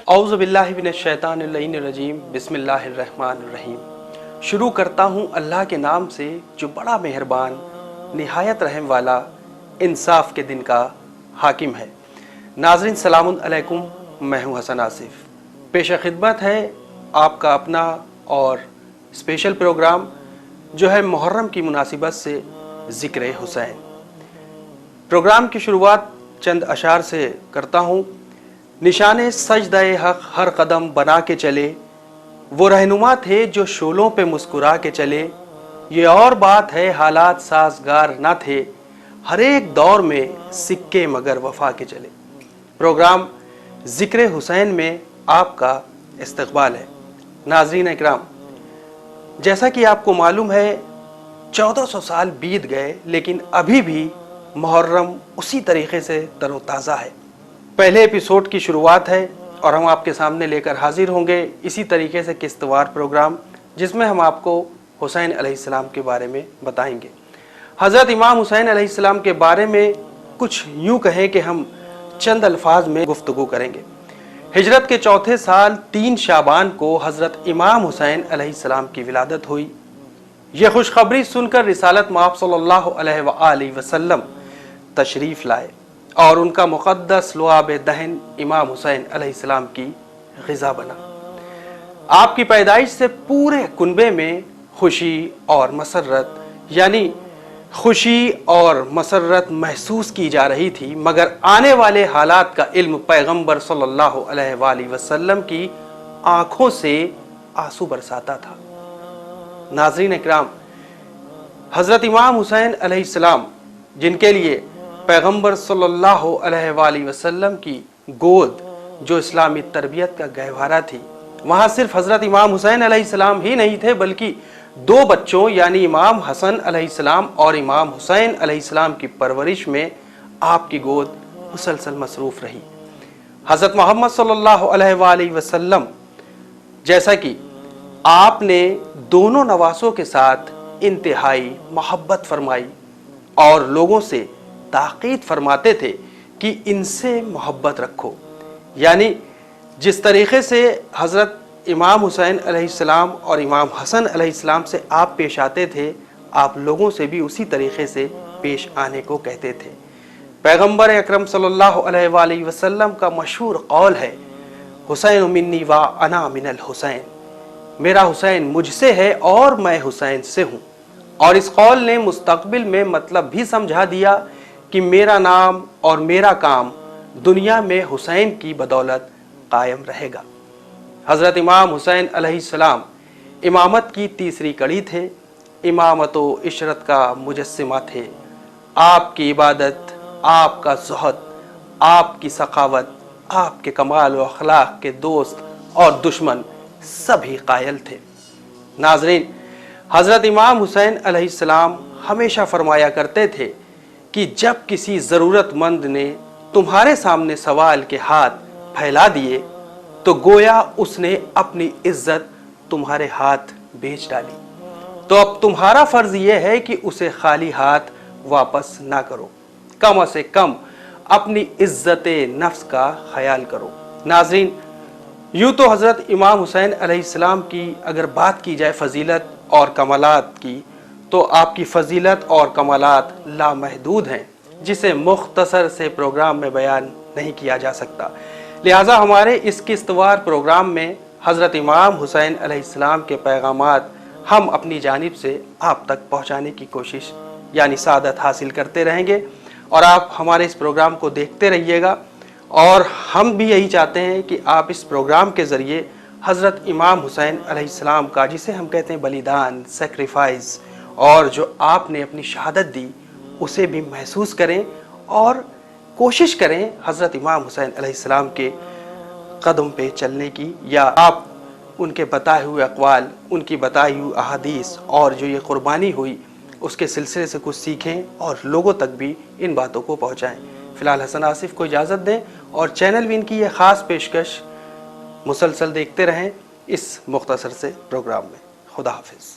औज़ु बिल्लाहि मिनश्शैतानिर्रजीम बिस्मिल्लाहिर्रहमानिर्रहीम। शुरू करता हूँ अल्लाह के नाम से जो बड़ा मेहरबान निहायत रहम वाला इंसाफ के दिन का हाकिम है। नाज़रीन सलामुन अलैकुम, मैं हूँ हसन आसिफ। पेश खिदमत है आपका अपना और स्पेशल प्रोग्राम जो है मुहर्रम की मुनासिबत से ज़िक्र हुसैन। प्रोग्राम की शुरुआत चंद अशार से करता हूँ। निशाने सजदाए हक हर कदम बना के चले, वो रहनुमा थे जो शोलों पे मुस्कुरा के चले। ये और बात है हालात साजगार ना थे, हर एक दौर में सिक्के मगर वफा के चले। प्रोग्राम ज़िक्र हुसैन में आपका इस्तकबाल है। नाज़रीन इकराम, जैसा कि आपको मालूम है 1400 साल बीत गए, लेकिन अभी भी मुहर्रम उसी तरीके से तरोताज़ा है। पहले एपिसोड की शुरुआत है और हम आपके सामने लेकर हाजिर होंगे इसी तरीके से किस्तवार प्रोग्राम, जिसमें हम आपको हुसैन अलैहिस्सलाम के बारे में बताएंगे। हज़रत इमाम हुसैन अलैहिस्सलाम के बारे में कुछ यूँ कहें कि हम चंद अल्फाज में गुफ्तगू करेंगे। हिजरत के चौथे साल 3 शाबान को हज़रत इमाम हुसैन अलैहिस्सलाम की विलादत हुई। यह खुशखबरी सुनकर रिसालत माब सल्लल्लाहु अलैहि वसल्लम तशरीफ़ लाए और उनका मुक़द्दस लुआब दहन इमाम हुसैन अलैहिस्सलाम की ग़िज़ा बना। आपकी पैदाइश से पूरे कुनबे में खुशी और मसरत यानी खुशी और मसरत महसूस की जा रही थी, मगर आने वाले हालात का इल्म पैगंबर सल्लल्लाहु अलैहि वसल्लम की आँखों से आंसू बरसाता था। नाज़रीन इकराम, हज़रत इमाम हुसैन अलैहिस्सलाम, जिनके लिए पैगंबर सल्लल्लाहु अलैहि वसल्लम की गोद जो इस्लामी तरबियत का गहवारा थी, वहाँ सिर्फ हज़रत इमाम हुसैन अलैहिस्सलाम ही नहीं थे, बल्कि 2 बच्चों यानी इमाम हसन अलैहिस्सलाम और इमाम हुसैन अलैहिस्सलाम की परवरिश में आपकी गोद मुसलसल मसरूफ़ रही। हज़रत मोहम्मद सल्लल्लाहु अलैहि वसल्लम, जैसा कि आपने दोनों नवासों के साथ इंतहाई मोहब्बत फरमाई और लोगों से ताक़ीद फरमाते थे कि इनसे मोहब्बत रखो, यानी जिस तरीक़े से हज़रत इमाम हुसैन अलैहिस्सलाम और इमाम हसन अलैहिस्सलाम से आप पेश आते थे, आप लोगों से भी उसी तरीक़े से पेश आने को कहते थे। पैगंबर अकरम सल्लल्लाहु अलैहि वसल्लम का मशहूर कौल है, हुसैन मिन्नी व अना मिनल हुसैन, मेरा हुसैन मुझसे है और मैं हुसैन से हूँ। और इस कौल ने मुस्तकबिल में मतलब भी समझा दिया कि मेरा नाम और मेरा काम दुनिया में हुसैन की बदौलत कायम रहेगा। हज़रत इमाम हुसैन अलैहिस्सलाम इमामत की तीसरी कड़ी थे। इमामत व इशरत का मुजस्सिमा थे। आपकी इबादत, आपका ज़ुहद, आपकी सखावत, आपके कमाल व अखलाक के दोस्त और दुश्मन सभी कायल थे। नाज़रीन, हज़रत इमाम हुसैन अलैहिस्सलाम हमेशा फरमाया करते थे कि जब किसी ज़रूरतमंद ने तुम्हारे सामने सवाल के हाथ फैला दिए तो गोया उसने अपनी इज्जत तुम्हारे हाथ बेच डाली। तो अब तुम्हारा फ़र्ज़ ये है कि उसे खाली हाथ वापस ना करो, कम से कम अपनी इज्जत नफ्स का ख्याल करो। नाज़रीन, यूँ तो हज़रत इमाम हुसैन अलैहिस्सलाम की अगर बात की जाए फ़जीलत और कमालात की, तो आपकी फ़जीलत और कमालात लामहदूद हैं, जिसे मुख्तसर से प्रोग्राम में बयान नहीं किया जा सकता। लिहाजा हमारे इस किस्तवार प्रोग्राम में हज़रत इमाम हुसैन अलैहिस्सलाम के पैगामात हम अपनी जानिब से आप तक पहुँचाने की कोशिश यानी सादत हासिल करते रहेंगे और आप हमारे इस प्रोग्राम को देखते रहिएगा। और हम भी यही चाहते हैं कि आप इस प्रोग्राम के ज़रिए हज़रत इमाम हुसैन अलैहिस्सलाम का, जिसे हम कहते हैं बलिदान, सेक्रीफाइस, और जो आपने अपनी शहादत दी, उसे भी महसूस करें और कोशिश करें हज़रत इमाम हुसैन अलैहिस्सलाम के कदम पे चलने की, या आप उनके बताए हुए अक़वाल, उनकी बताई हुई अहादीस और जो ये क़ुरबानी हुई उसके सिलसिले से कुछ सीखें और लोगों तक भी इन बातों को पहुँचाएँ। फ़िलहाल हसन आसिफ को इजाज़त दें और चैनल भी इनकी ये ख़ास पेशकश मुसलसल देखते रहें इस मुख्तसर से प्रोग्राम में। खुदा हाफ़िज़।